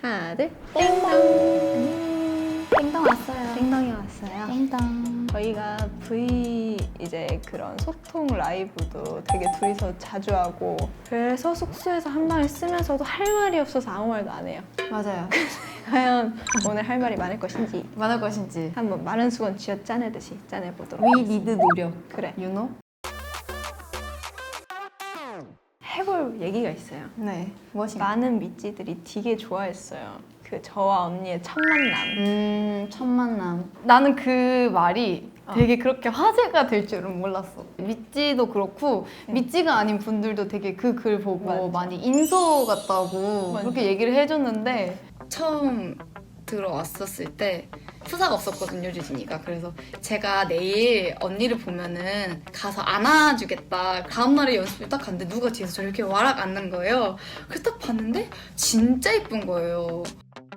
하나, 둘. 땡땡 왔어요. 땡덩이 왔어요. 땡땡. 저희가 V 이제 그런 소통 라이브도 되게 둘이서 자주 하고 그래서 숙소에서 한 방을 쓰면서도 할 말이 없어서 아무 말도 안 해요. 맞아요. 과연 오늘 할 말이 많을 것인지 많을 것인지. 한번 마른 수건 쥐어 짜내듯이 짜내보도록 We need 노력. 그래. You know? 해볼 얘기가 있어요. 네. 무엇인가? 많은 미찌들이 되게 좋아했어요. 그 저와 언니의 첫 만남. 첫 만남. 나는 그 말이 되게 그렇게 화제가 될 줄은 몰랐어. 미찌도 그렇고 미찌가 아닌 분들도 되게 그 글 보고 맞아. 많이 인서 같다고 맞아. 그렇게 얘기를 해줬는데 처음 들어왔었을 때 프사가 없었거든요, 유진이가. 그래서 제가 내일 언니를 보면은 가서 안아주겠다. 다음날에 연습을 딱 갔는데 누가 뒤에서 저렇게 와락 앉는 거예요. 그래서 딱 봤는데 진짜 예쁜 거예요.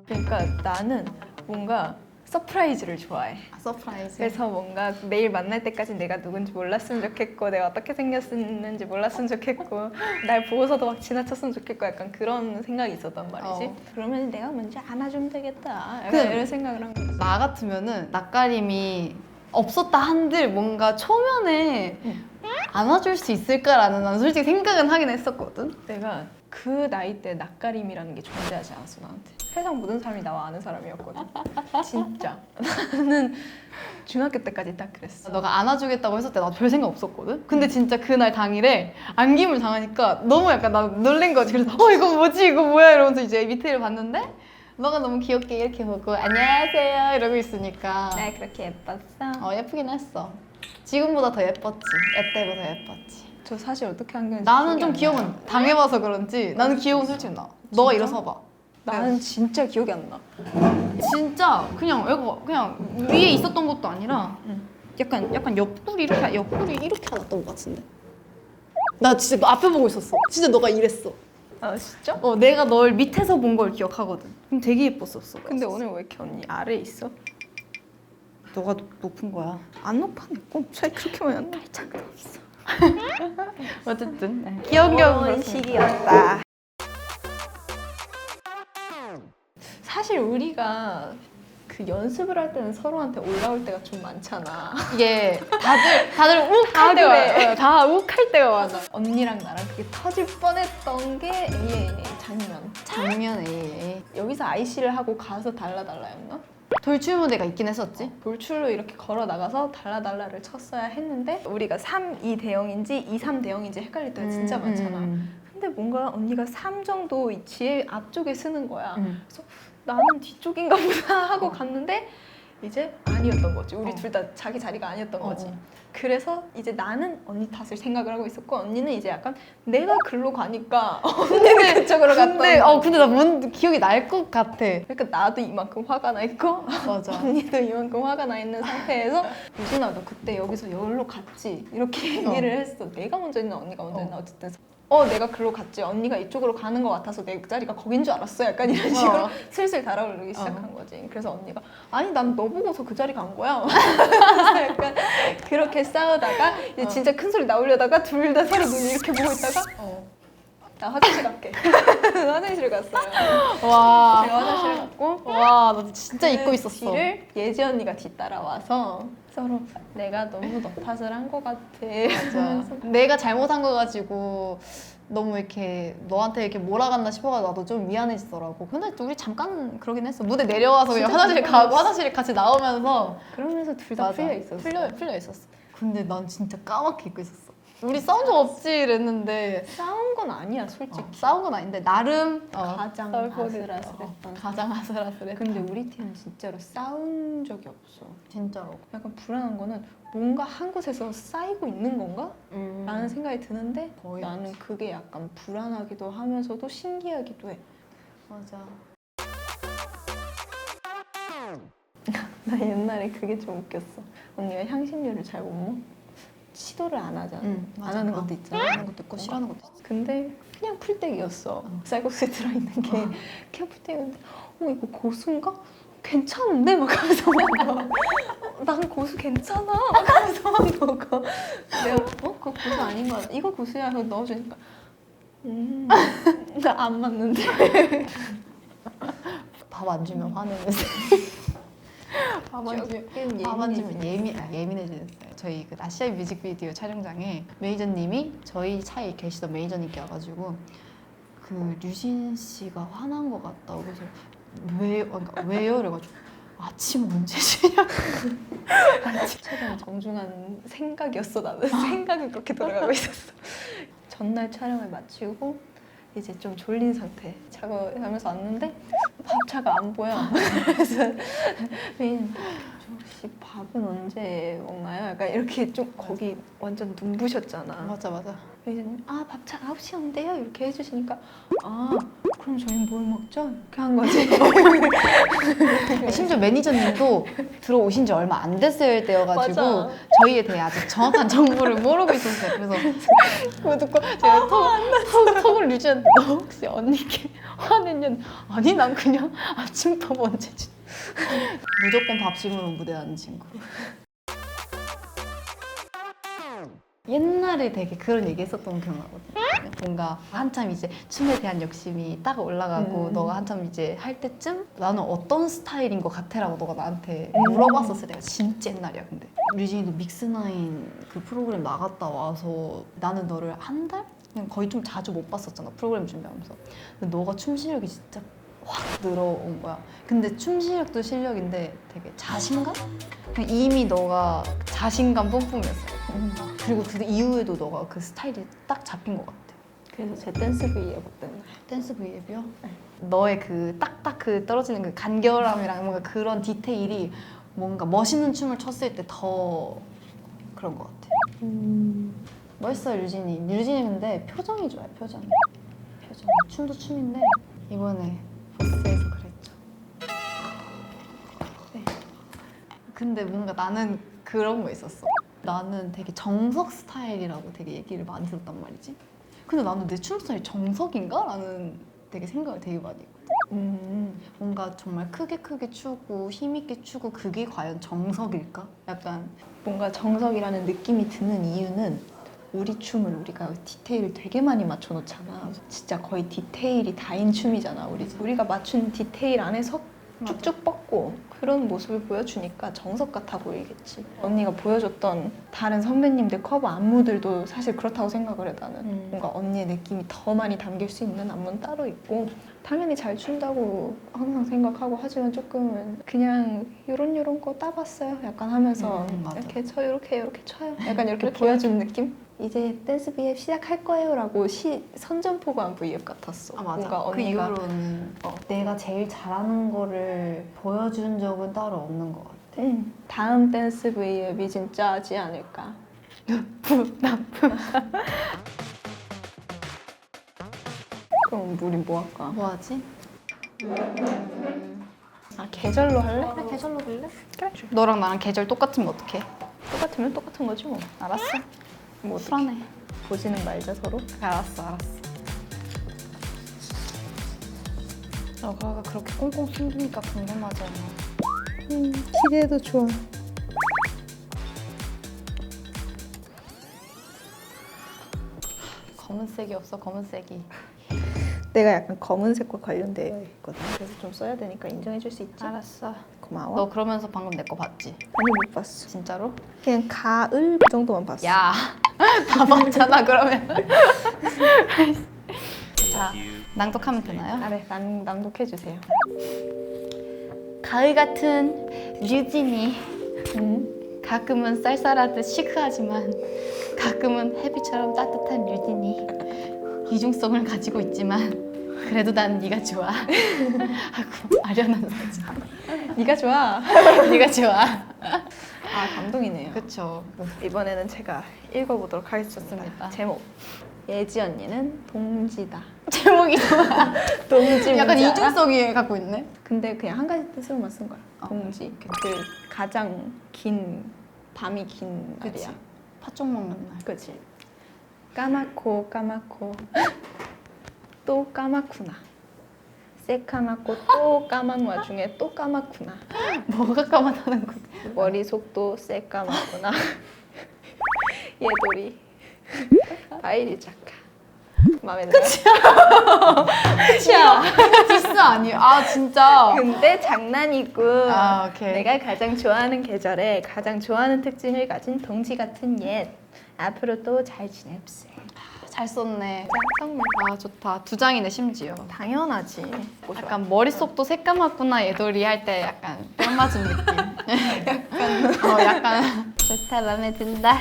그러니까 나는 뭔가 서프라이즈를 좋아해. 서프라이즈. 그래서 뭔가 매일 만날 때까지 내가 누군지 몰랐으면 좋겠고 내가 어떻게 생겼는지 몰랐으면 좋겠고 날 보고서도 막 지나쳤으면 좋겠고 약간 그런 생각이 있었단 말이지. 그러면 내가 먼저 안아주면 되겠다. 약간 그- 이런 생각을 한 거지. 나 같으면은 낯가림이 없었다 한들 뭔가 초면에 안아줄 수 있을까라는 난 솔직히 생각은 하긴 했었거든. 내가 그 나이 때 낯가림이라는 게 존재하지 않았어 나한테. 세상 모든 사람이 나와 아는 사람이었거든. 진짜. 나는 중학교 때까지 딱 그랬어. 너가 안아주겠다고 했을 때 나도 별 생각 없었거든? 근데 진짜 그날 당일에 안김을 당하니까 너무 약간 나 놀란 거지. 그래서 이거 뭐지? 이거 뭐야? 이러면서 이제 밑에를 봤는데 너가 너무 귀엽게 이렇게 보고 안녕하세요 이러고 있으니까 나 그렇게 예뻤어? 예쁘긴 했어. 지금보다 더 예뻤지. 이때보다 예뻤지. 저 사실 어떻게 한 건지 나는 기억이 좀 안 귀여운 나요. 당해봐서 그런지 나는 귀여운 솔직히 나. 너가 일어서 봐. 나는 진짜 기억이 안 나. 진짜 그냥 이거 그냥 위에 있었던 것도 아니라 약간 옆구리 이렇게 하았던 것 같은데. 나 진짜 너 앞에 보고 있었어. 진짜 너가 이랬어. 아 진짜? 내가 널 밑에서 본 걸 기억하거든. 근데 되게 예뻤었어. 근데 오늘 왜 이렇게 언니 아래 있어? 너가 높은 거야. 안 높아 내 꼼. 차이 그렇게 많이 안 나. 발짝도 없어. 어쨌든 귀여운 시기였다. 사실 우리가 그 연습을 할 때는 서로한테 올라올 때가 좀 많잖아. 이게 다들 욱할 다 때가 그래. 다 욱할 때가 많아. 언니랑 나랑 그게 터질 뻔했던 게 AAA 장면. 작년에 여기서 IC를 하고 가서 달라달라였나? 돌출무대가 있긴 했었지. 돌출로 이렇게 걸어 나가서 달라달라를 쳤어야 했는데 우리가 3, 2 대형인지 2, 3 대형인지 헷갈릴 때가 진짜 많잖아. 근데 뭔가 언니가 3 정도 위치에 앞쪽에 쓰는 거야. 그래서 나는 뒤쪽인가 보다 하고 갔는데 이제 아니었던 거지. 우리 둘 다 자기 자리가 아니었던 거지. 그래서 이제 나는 언니 탓을 생각을 하고 있었고 언니는 이제 약간 내가 글로 가니까 언니는 그쪽으로 갔던 거야. 근데 나 뭔 기억이 날 것 같아. 그러니까 나도 이만큼 화가 나 있고 맞아. 언니도 이만큼 화가 나 있는 상태에서 유진아 너 그때 여기서 여기로 갔지? 이렇게 얘기를 했어. 내가 먼저 했나 언니가 먼저 했나 어쨌든 내가 글로 갔지. 언니가 이쪽으로 가는 것 같아서 내 자리가 거긴 줄 알았어. 약간 이런 식으로 슬슬 달아오르기 시작한 거지. 그래서 언니가 아니 난 너 보고서 그 자리 간 거야. 그래서 약간 그렇게 싸우다가 이제 진짜 큰 소리 나오려다가 둘 다 서로 눈 이렇게 보고 있다가 나 화장실 갈게. 화장실 갔어요. 와. 제가 화장실 갔고 와, 나 진짜 잊고 그 있었어. 뒤를 예지 언니가 뒤따라와서 서로 내가 너무 너 탓을 한 것 같아. 맞아. 내가 잘못한 거 가지고 너무 이렇게 너한테 이렇게 몰아갔나 싶어가지고 나도 좀 미안해지더라고. 근데 우리 잠깐 그러긴 했어. 무대 내려와서 그냥 진짜 화장실 잠깐 가고 화장실에 같이 나오면서 그러면서 둘 다 풀려 있었어. 풀려 있었어. 근데 난 진짜 까맣게 잊고 있었어. 우리 싸운 적 없지 이랬는데 싸운 건 아니야 솔직히. 싸운 건 아닌데 나름 가장 싸울 뻔했- 아슬아슬했던. 가장 아슬아슬해. 근데 우리 팀은 진짜로 싸운 적이 없어. 진짜로. 약간 불안한 거는 뭔가 한 곳에서 쌓이고 있는 건가? 라는 생각이 드는데 거의 나는 그게 약간 불안하기도 하면서도 신기하기도 해. 맞아. 나 옛날에 그게 좀 웃겼어. 언니가 향신료를 잘 못 먹어. 시도를 안 하잖아. 안 맞아. 하는 것도 있잖아. 하는 것도 있고 싫어하는 것도 있어. 근데 그냥 풀떼기였어. 쌀국수에 들어있는 게 그냥 풀떼기였는데 이거 고수인가? 괜찮은데? 막 하면서 먹어. 난 고수 괜찮아. 막 하면서 막 먹어. 내가 그거 고수 아닌 거야. 이거 고수야 하고 넣어주니까 나 안 맞는데. 밥 안 주면 화내는 밥 안 주면 밥 안 주면 예민해지는 스타일. 저희 그 아시아 뮤직비디오 촬영장에 매니저님이 저희 차에 계시던 매니저님께 와가지고 그 류진 씨가 화난 것 같다고. 그래서 왜요? 이래가지고 아침 언제 주냐. 최대한 정중한 생각이었어. 나는 생각이 그렇게 돌아가고 있었어. 전날 촬영을 마치고 이제 좀 졸린 상태 작업하면서 왔는데 밥차가 안 보여. 그래서 메인 혹시 밥은 언제 먹나요? 약간 이렇게 좀 거기 완전 눈부셨잖아. 맞아. 메이저님 밥차 9시에 온대요 이렇게 해주시니까 그럼 저희 뭘 먹죠? 이렇게 한 거지. 심지어 매니저님도 들어오신 지 얼마 안 됐을 때여가지고 맞아. 저희에 대해 아직 정확한 정보를 모르고 있었어요. 그래서 그거 듣고 제가 톡을 유지한테 너 혹시 언니께 화냈냐? 아니 난 그냥 아침밥 언제 주 무조건 밥심으로 무대하는 친구. 옛날에 되게 그런 얘기 했었던 기억나거든요. 뭔가 한참 이제 춤에 대한 욕심이 딱 올라가고 너가 한참 이제 할 때쯤 나는 어떤 스타일인 것 같아라고 너가 나한테 물어봤었을 때가 진짜 옛날이야. 근데 류진이도 믹스나인 그 프로그램 나갔다 와서 나는 너를 한 달? 그냥 거의 좀 자주 못 봤었잖아, 프로그램 준비하면서. 근데 너가 춤 실력이 진짜 확 늘어온 거야. 근데 춤 실력도 실력인데 되게 자신감? 그냥 이미 너가 자신감 뿜뿜이었어. 그리고 그 이후에도 너가 그 스타일이 딱 잡힌 것 같아. 그래서 제 댄스 V앱 어땠나요? 댄스 V앱이요? 네. 너의 그 딱딱 그 떨어지는 그 간결함이랑 뭔가 그런 디테일이 뭔가 멋있는 춤을 췄을 때 더 그런 것 같아. 멋있어요, 류진이. 류진이 근데 표정이 좋아요, 표정. 춤도 춤인데 이번에 보스에서 그랬죠. 네. 근데 뭔가 나는 그런 거 있었어. 나는 되게 정석 스타일이라고 되게 얘기를 많이 들었단 말이지. 근데 나는 내 춤 스타일이 정석인가? 라는 되게 생각을 되게 많이 했거든. 뭔가 정말 크게 추고 힘있게 추고 그게 과연 정석일까? 약간 뭔가 정석이라는 느낌이 드는 이유는 우리 춤을 우리가 디테일을 되게 많이 맞춰 놓잖아. 진짜 거의 디테일이 다인 춤이잖아. 우리가 맞춘 디테일 안에서 쭉쭉 뻗고 그런 모습을 보여주니까 정석 같아 보이겠지. 언니가 보여줬던 다른 선배님들 커버 안무들도 사실 그렇다고 생각을 해. 나는 뭔가 언니의 느낌이 더 많이 담길 수 있는 안무는 따로 있고 당연히 잘 춘다고 항상 생각하고 하지만 조금은 그냥 요런 거 따봤어요 약간 하면서 맞아. 이렇게 쳐요 약간 이렇게 보여준 느낌? 이제 댄스 V앱 시작할 거예요 라고 선전포고한 V앱 같았어. 맞아. 뭔가 그 언니가 이후로는 내가 제일 잘하는 거를 보여준 적은 따로 없는 것 같아. 다음 댄스 V앱이 진짜 하지 않을까. 그럼 우리 뭐 할까? 뭐 하지? 계절로 할래? 그래, 계절로 볼래? 그래. 너랑 나랑 계절 똑같으면 어떡해? 똑같으면 똑같은 거지 뭐. 알았어. 뭐 어떡해. 불안해. 보지는 말자 서로. 알았어. 너가 그렇게 꽁꽁 숨기니까 궁금하잖아. 기대도 좋아. 검은색이 없어, 검은색이. 내가 약간 검은색과 관련되어 있거든. 그래서 좀 써야 되니까 인정해 줄 수 있지? 알았어. 고마워. 너 그러면서 방금 내 거 봤지? 아니 못 봤어. 진짜로? 그냥 가을 그 정도만 봤어. 야, 다 봤잖아 그러면. 자, 낭독하면 되나요? 아, 네. 낭독해 주세요. 가을 같은 류진이 가끔은 쌀쌀하듯 시크하지만 가끔은 햇빛처럼 따뜻한 류진이 이중성을 가지고 있지만 그래도 난 네가 좋아 하고 아련한 사진. 네가 좋아. 네가 좋아. 아 감동이네요. 그쵸. 이번에는 제가 읽어보도록 하겠습니다. 좋습니다. 제목. 예지 언니는 동지다. 제목이 좋아. 동지 약간 뭔지 알아? 이중성이 갖고 있네. 근데 그냥 한 가지 뜻으로만 쓴 거야. 동지. 그 가장 긴 밤이 긴 그치. 날이야. 팥죽 먹는 날. 그치. 까맣고 또 까맣구나. 새까맣고 또 까만 와중에 또 까맣구나. 뭐가 까맣다는 거지? 머리속도 새까맣구나. 얘돌이 바이리 작가. 마음에 들어? 끝이야. 디스 장난 아니에요. 아 진짜. 근데 장난이고 아 오케이. 내가 가장 좋아하는 계절에 가장 좋아하는 특징을 가진 동지 같은 옛. 앞으로도 잘 지냅세. 잘 썼네. 정말 아 좋다. 두 장이네 심지어. 당연하지. 약간 머릿속도 새까맣구나 얘돌이 할 때 약간 뺨 맞은 느낌. 약간. 약간 좋다, 마음에 든다.